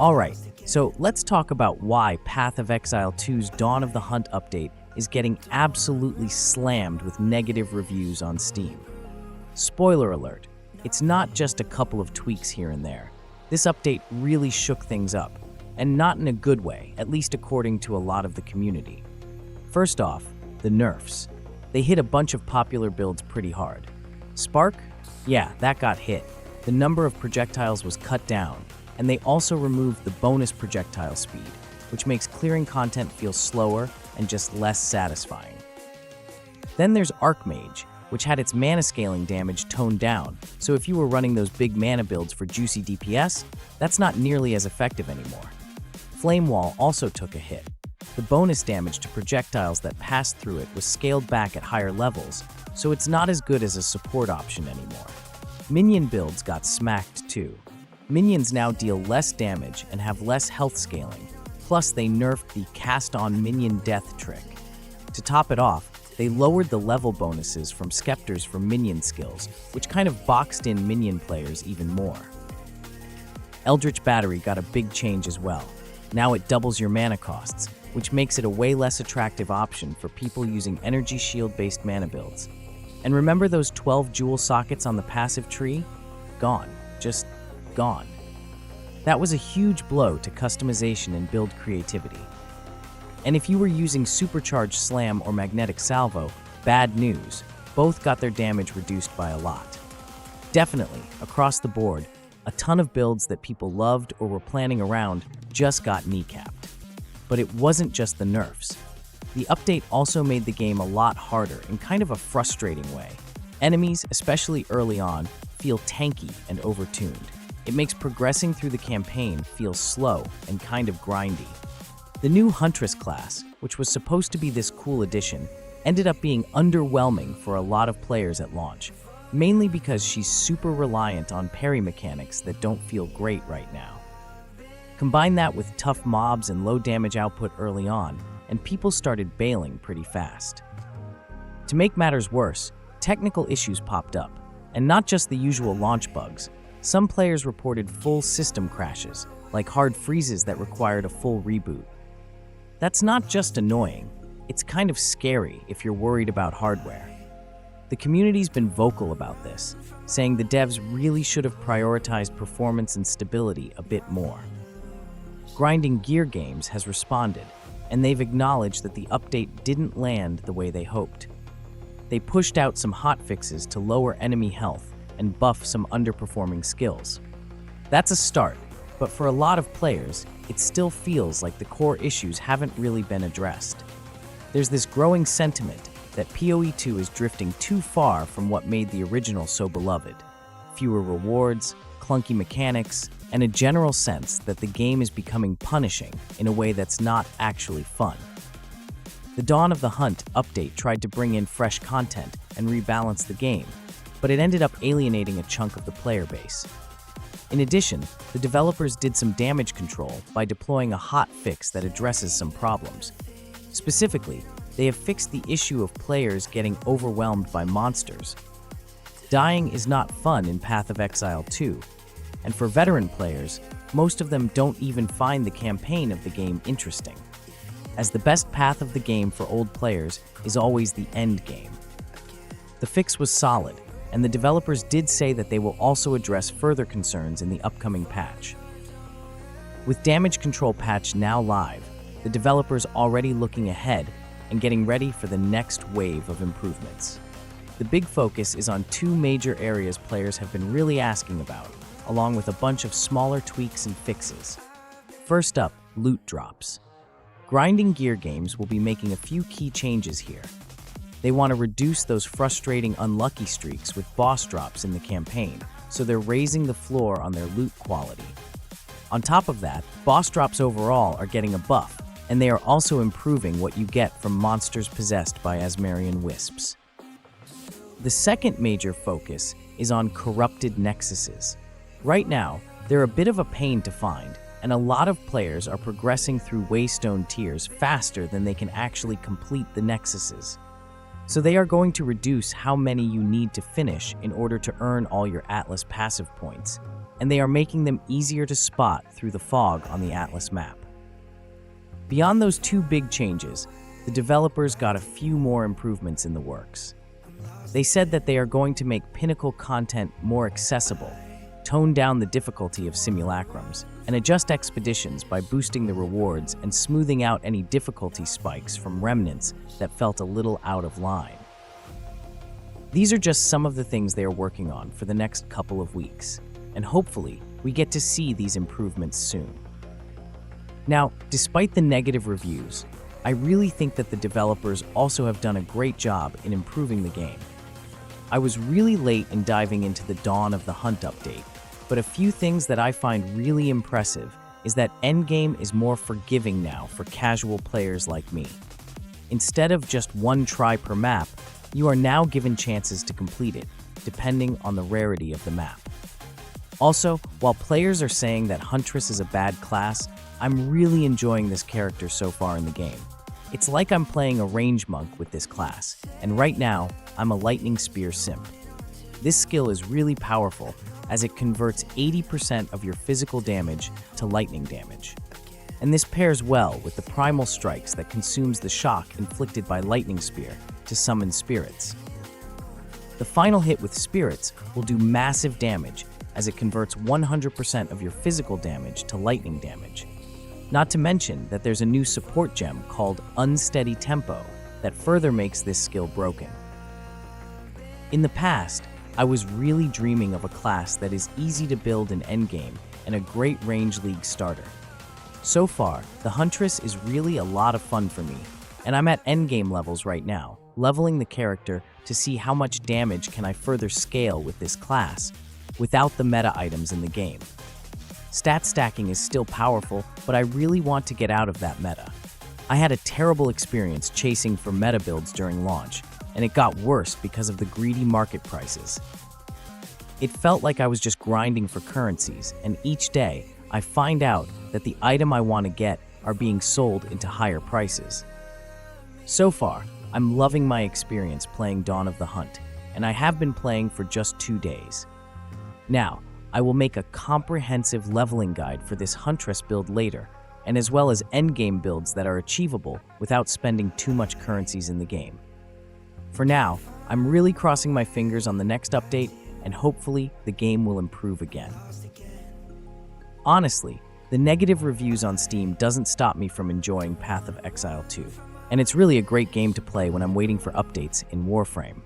Alright, so let's talk about why Path of Exile 2's Dawn of the Hunt update is getting absolutely slammed with negative reviews on Steam. Spoiler alert, it's not just a couple of tweaks here and there. This update really shook things up, and not in a good way, at least according to a lot of the community. First off, the nerfs. They hit a bunch of popular builds pretty hard. Spark? Yeah, that got hit. The number of projectiles was cut down, and they also removed the bonus projectile speed, which makes clearing content feel slower and just less satisfying. Then there's Archmage, which had its mana scaling damage toned down, so if you were running those big mana builds for juicy DPS, that's not nearly as effective anymore. Flame Wall also took a hit. The bonus damage to projectiles that passed through it was scaled back at higher levels, so it's not as good as a support option anymore. Minion builds got smacked too. Minions now deal less damage and have less health scaling, plus they nerfed the cast-on minion death trick. To top it off, they lowered the level bonuses from Scepters for minion skills, which kind of boxed in minion players even more. Eldritch Battery got a big change as well. Now it doubles your mana costs, which makes it a way less attractive option for people using energy shield-based mana builds. And remember those 12 jewel sockets on the passive tree? Gone. Just gone. That was a huge blow to customization and build creativity. And if you were using Supercharged Slam or Magnetic Salvo, bad news. Both got their damage reduced by a lot. Definitely, across the board, a ton of builds that people loved or were planning around just got kneecapped. But it wasn't just the nerfs. The update also made the game a lot harder in kind of a frustrating way. Enemies, especially early on, feel tanky and overtuned. It makes progressing through the campaign feel slow and kind of grindy. The new Huntress class, which was supposed to be this cool addition, ended up being underwhelming for a lot of players at launch, mainly because she's super reliant on parry mechanics that don't feel great right now. Combine that with tough mobs and low damage output early on, and people started bailing pretty fast. To make matters worse, technical issues popped up, and not just the usual launch bugs. Some players reported full system crashes, like hard freezes that required a full reboot. That's not just annoying, it's kind of scary if you're worried about hardware. The community's been vocal about this, saying the devs really should have prioritized performance and stability a bit more. Grinding Gear Games has responded, and they've acknowledged that the update didn't land the way they hoped. They pushed out some hotfixes to lower enemy health and buff some underperforming skills. That's a start, but for a lot of players, it still feels like the core issues haven't really been addressed. There's this growing sentiment that PoE2 is drifting too far from what made the original so beloved. Fewer rewards, clunky mechanics, and a general sense that the game is becoming punishing in a way that's not actually fun. The Dawn of the Hunt update tried to bring in fresh content and rebalance the game, but it ended up alienating a chunk of the player base. In addition, the developers did some damage control by deploying a hot fix that addresses some problems. Specifically, they have fixed the issue of players getting overwhelmed by monsters. Dying is not fun in Path of Exile 2, and for veteran players, most of them don't even find the campaign of the game interesting, as the best path of the game for old players is always the end game. The fix was solid, and the developers did say that they will also address further concerns in the upcoming patch. With Damage Control patch now live, the developers already looking ahead and getting ready for the next wave of improvements. The big focus is on two major areas players have been really asking about, along with a bunch of smaller tweaks and fixes. First up, loot drops. Grinding Gear Games will be making a few key changes here. They want to reduce those frustrating unlucky streaks with boss drops in the campaign, so they're raising the floor on their loot quality. On top of that, boss drops overall are getting a buff, and they are also improving what you get from monsters possessed by Asmarian wisps. The second major focus is on corrupted nexuses. Right now, they're a bit of a pain to find, and a lot of players are progressing through Waystone tiers faster than they can actually complete the nexuses. So they are going to reduce how many you need to finish in order to earn all your Atlas passive points, and they are making them easier to spot through the fog on the Atlas map. Beyond those two big changes, the developers got a few more improvements in the works. They said that they are going to make pinnacle content more accessible, tone down the difficulty of simulacrums, and adjust expeditions by boosting the rewards and smoothing out any difficulty spikes from remnants that felt a little out of line. These are just some of the things they are working on for the next couple of weeks, and hopefully we get to see these improvements soon. Now, despite the negative reviews, I really think that the developers also have done a great job in improving the game. I was really late in diving into the Dawn of the Hunt update, but a few things that I find really impressive is that endgame is more forgiving now for casual players like me. Instead of just one try per map, you are now given chances to complete it, depending on the rarity of the map. Also, while players are saying that Huntress is a bad class, I'm really enjoying this character so far in the game. It's like I'm playing a range monk with this class, and right now, I'm a lightning spear simp. This skill is really powerful as it converts 80% of your physical damage to lightning damage. And this pairs well with the primal strikes that consumes the shock inflicted by lightning spear to summon spirits. The final hit with spirits will do massive damage as it converts 100% of your physical damage to lightning damage. Not to mention that there's a new support gem called Unsteady Tempo that further makes this skill broken. In the past, I was really dreaming of a class that is easy to build in endgame and a great range league starter. So far, the Huntress is really a lot of fun for me, and I'm at endgame levels right now, leveling the character to see how much damage can I further scale with this class without the meta items in the game. Stat stacking is still powerful, but I really want to get out of that meta. I had a terrible experience chasing for meta builds during launch, and it got worse because of the greedy market prices. It felt like I was just grinding for currencies, and each day I find out that the item I want to get are being sold into higher prices. So far, I'm loving my experience playing Dawn of the Hunt, and I have been playing for just 2 days. Now, I will make a comprehensive leveling guide for this Huntress build later, and as well as endgame builds that are achievable without spending too much currencies in the game. For now, I'm really crossing my fingers on the next update, and hopefully the game will improve again. Honestly, the negative reviews on Steam doesn't stop me from enjoying Path of Exile 2, and it's really a great game to play when I'm waiting for updates in Warframe.